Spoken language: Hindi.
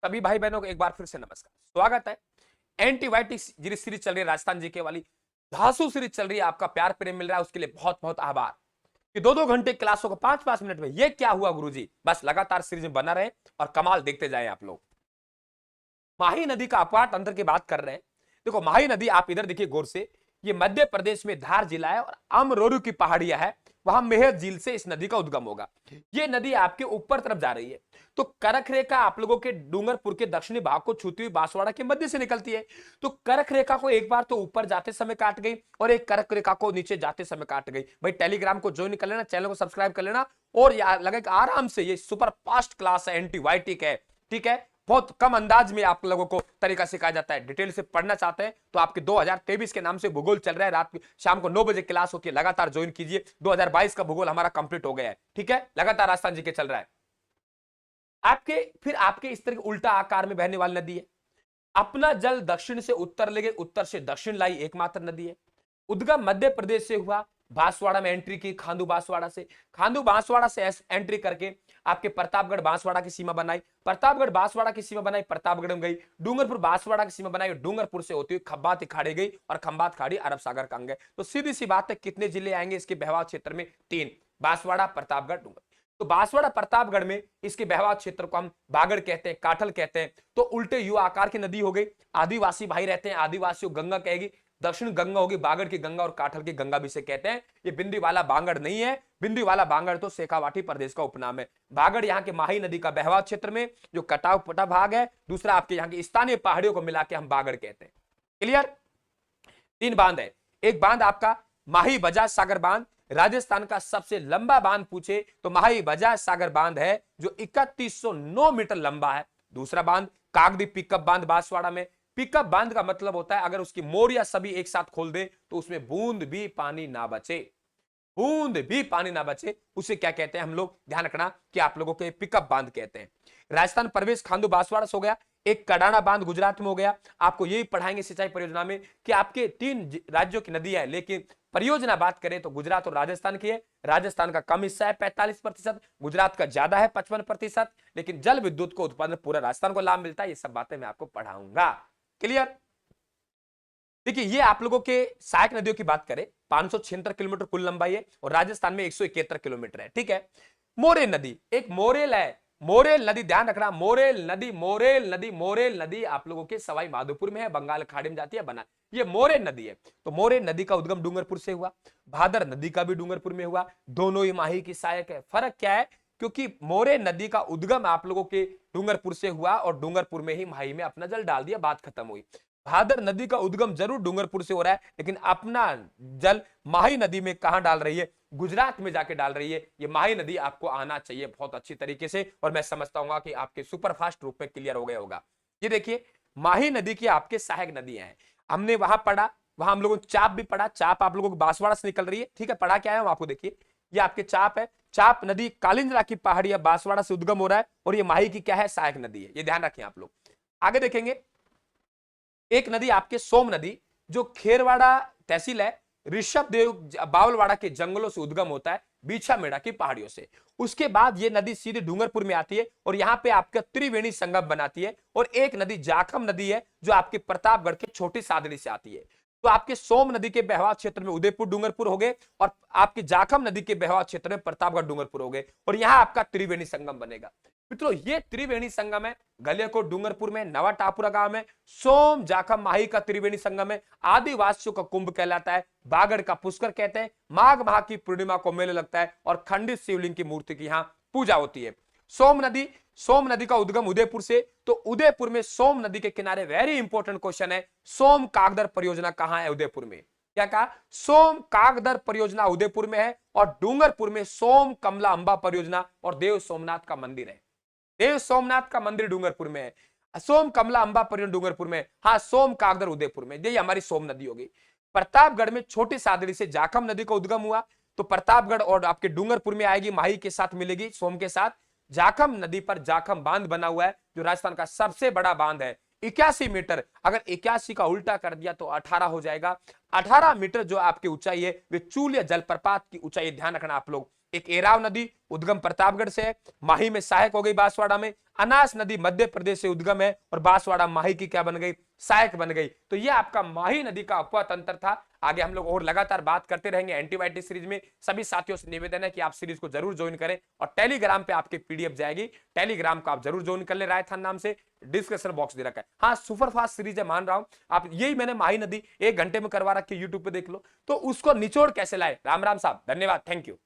सभी भाई बहनों को एक बार फिर से नमस्कार, स्वागत है। एंटीबायोटिक सीरीज चल रही है, राजस्थान जीके वाली धांसू सीरीज चल रही है। आपका प्यार प्रेम मिल रहा है, उसके लिए बहुत बहुत आभार। कि 2-2 घंटे क्लासों को 5-5 मिनट में ये क्या हुआ गुरुजी, बस लगातार सीरीज में बना रहे और कमाल देखते जाए आप लोग। माही नदी का अपवाद तंत्र की बात कर रहे हैं। देखो माही नदी आप इधर देखिए गौर से, ये मध्य प्रदेश में धार जिला है और अमरोरू की पहाड़ियां है, वहां मेहर झील से इस नदी का उद्गम होगा। ये नदी आपके ऊपर तरफ जा रही है, तो करक रेखा आप लोगों के डूंगरपुर के दक्षिणी भाग को छूती हुई बांसवाड़ा के मध्य से निकलती है। तो करक रेखा को एक बार तो ऊपर जाते समय काट गई और एक करक रेखा को नीचे जाते समय काट गई। भाई टेलीग्राम को ज्वाइन कर लेना, चैनल को सब्सक्राइब कर लेना और यार लगे आराम से, ये सुपर फास्ट क्लास है, एंटीबायोटिक है, ठीक है। बहुत कम अंदाज में आप लोगों को तरीका सिखाया जाता है। डिटेल से पढ़ना चाहते हैं तो आपके 2023 के नाम से भूगोल चल रहा है, रात शाम को 9 बजे क्लास होती है, लगातार ज्वाइन कीजिए। 2022 का भूगोल हमारा कंप्लीट हो गया है, ठीक है, लगातार राजस्थान जी के चल रहा है। आपके इस तरह उल्टा आकार में बहने वाली नदी है। अपना जल दक्षिण से उत्तर ले गए, उत्तर से दक्षिण लाई एकमात्र नदी है। उद्गम मध्य प्रदेश से हुआ, बांसवाड़ा में एंट्री की, खांडू बांसवाड़ा से एंट्री करके आपके प्रतापगढ़ बांसवाड़ा की सीमा बनाई, प्रतापगढ़ बांसवाड़ा की सीमा बनाई, प्रतापगढ़ में गई, डूंगरपुर बांसवाड़ा की सीमा बनाई, डूंगरपुर से होती हुई खंबात खाड़ी गई और खंबात खाड़ी अरब सागर का अंग है। तो सीधी सी बात है, कितने जिले आएंगे इसके बहवाव क्षेत्र में? 3, बांसवाड़ा, प्रतापगढ़, डूंगर। तो बांसवाड़ा प्रतापगढ़ में इसके बहवाव क्षेत्र को हम बागड़ कहते हैं, काठल कहते हैं। तो उल्टे यू आकार की नदी हो गई। आदिवासी भाई रहते हैं, आदिवासियों गंगा कहेगी, दक्षिण गंगा होगी, बागड़ की गंगा और काठल की गंगा भी से कहते हैं। ये बिंदी वाला बांगड़ नहीं है, बिंदी वाला बांगड़ तो शेखावाटी प्रदेश का उपनाम है। बागड़ यहाँ के माही नदी का बहवाव क्षेत्र में जो कटाव पटा भाग है, दूसरा आपके यहाँ की स्थानीय पहाड़ियों को मिला के हम बागड़ कहते हैं। क्लियर? 3 बांध है। एक बांध आपका माही बजाज सागर बांध, राजस्थान का सबसे लंबा बांध पूछे तो माही बजाज सागर बांध है, जो 3109 मीटर लंबा है। दूसरा बांध कागदी पिकअप बांध बांसवाड़ा में। पिकअप बांध का मतलब होता है अगर उसकी मोरिया सभी एक साथ खोल दे तो उसमें बूंद भी पानी ना बचे, बूंद भी पानी ना बचे, उसे क्या कहते हैं हम लोग? ध्यान रखना कि आप लोगों के पिकअप बांध कहते हैं। राजस्थान प्रवेश खांडू बांसवाड़ा से हो गया। एक कडाना बांध गुजरात में हो गया। आपको यही पढ़ाएंगे सिंचाई परियोजना में कि आपके 3 राज्यों की नदी है, लेकिन परियोजना बात करें तो गुजरात और राजस्थान की है। राजस्थान का कम हिस्सा है 45%, गुजरात का ज्यादा है 55%, लेकिन जल विद्युत को उत्पादन पूरा राजस्थान को लाभ मिलता है। ये सब बातें मैं आपको पढ़ाऊंगा। क्लियर? देखिए ये आप लोगों के सहायक नदियों की बात करें, 576 किलोमीटर कुल लंबाई है और राजस्थान में 171 किलोमीटर है, ठीक है। मोरेल नदी, एक मोरेल है, मोरेल नदी ध्यान रखना, मोरेल नदी आप लोगों के सवाई माधोपुर में है, बंगाल खाड़ी में जाती है, बना ये मोरेल नदी है। तो मोरेल नदी का उद्गम डूंगरपुर से हुआ, भादर नदी का भी डूंगरपुर में हुआ, दोनों ही माही की सहायक है। फर्क क्या है? क्योंकि मोरेल नदी का उद्गम आप लोगों के डूंगरपुर से हुआ और डूंगरपुर में ही माही में अपना जल डाल दिया, बात खत्म हुई। भादर नदी का उद्गम जरूर डूंगरपुर से हो रहा है, लेकिन अपना जल माही नदी में कहां डाल रही है? गुजरात में जाके डाल रही है। ये माही नदी आपको आना चाहिए बहुत अच्छी तरीके से, और मैं समझता हूं कि आपके सुपरफास्ट रूप में क्लियर हो गया होगा। ये देखिए माही नदी की आपके सहायक नदियां हैं, हमने वहां पढ़ा, वहां हम लोगों ने चाप भी पढ़ा। चाप आप लोगों को बांसवाड़ा से निकल रही है, ठीक है, पढ़ा क्या है आपको? देखिए ये आपके चाप है, चाप नदी कालिंजरा की पहाड़ी बांसवाड़ा से उद्गम हो रहा है और ये माही की क्या है? सहायक नदी है। ये ध्यान रखें आप लोग। आगे देखेंगे एक नदी आपके सोम नदी, जो खेरवाड़ा तहसील है, ऋषभ देव बावलवाड़ा के जंगलों से उद्गम होता है, बीछा मेड़ा की पहाड़ियों से। उसके बाद ये नदी सीधे डूंगरपुर में आती है और यहां पे आपका त्रिवेणी संगम बनाती है। और एक नदी जाखम नदी है, जो आपके प्रतापगढ़ के छोटी सादड़ी से आती है। तो आपके सोम नदी के बहवाव क्षेत्र में उदयपुर डूंगरपुर हो गए और आपके जाखम नदी के बहवाव क्षेत्र में प्रतापगढ़ डूंगरपुर हो गए, और यहां आपका त्रिवेणी संगम बनेगा। मित्रों ये त्रिवेणी संगम है, गलियाकोट डूंगरपुर में, नवा टापुरा गांव में, सोम जाखम माही का त्रिवेणी संगम है। आदिवासियों का कुंभ कहलाता है, बागड़ का पुष्कर कहते हैं। माघ माह की पूर्णिमा को मेला लगता है और खंडित शिवलिंग की मूर्ति की यहां पूजा होती है। सोम नदी का उद्गम उदयपुर से, तो उदयपुर में सोम नदी के किनारे वेरी इंपॉर्टेंट क्वेश्चन है, सोम कागदर परियोजना कहां है? उदयपुर में। क्या कहा? सोम कागदर परियोजना उदयपुर में है और डूंगरपुर में सोम कमला अंबा परियोजना और देव सोमनाथ का मंदिर है। देव सोमनाथ का मंदिर डूंगरपुर में है, सोम कमला अंबा परियोजना डूंगरपुर में, हाँ सोम कागदर उदयपुर में। यही हमारी सोम नदी होगी। प्रतापगढ़ में छोटी सादड़ी से जाखम नदी का उद्गम हुआ, तो प्रतापगढ़ और आपके डूंगरपुर में आएगी, माही के साथ मिलेगी, सोम के साथ। जाखम नदी पर जाखम बांध बना हुआ है, जो राजस्थान का सबसे बड़ा बांध है, 81 मीटर। अगर 81 का उल्टा कर दिया तो 18 हो जाएगा। 18 मीटर जो आपकी ऊंचाई है, वे चूलिया जलप्रपात की ऊंचाई, ध्यान रखना आप लोग। एक एराव नदी उद्गम प्रतापगढ़ से है, माही में सहायक हो गई बांसवाड़ा में, अनास नदी मध्य प्रदेश से उद्गम है और बांसवाड़ा माही की क्या बन गई, सहायक बन गई। तो ये आपका माही नदी का उपवा तंत्र था। आगे हम लोग और लगातार बात करते रहेंगे एंटीबायोटिक सीरीज में। सभी साथियों से निवेदन है कि आप सीरीज को जरूर ज्वाइन करें और टेलीग्राम पे आपके पीडीएफ जाएगी, टेलीग्राम को आप जरूर ज्वाइन कर ले, रायथान नाम से डिस्क्रिप्शन बॉक्स दे रखा है। हाँ सुपर फास्ट सीरीज है मान रहा हूं, आप यही मैंने माही नदी 1 घंटे में करवा रखी, यूट्यूब पे देख लो। तो उसको निचोड़ कैसे लाए। राम राम साहब, धन्यवाद, थैंक यू।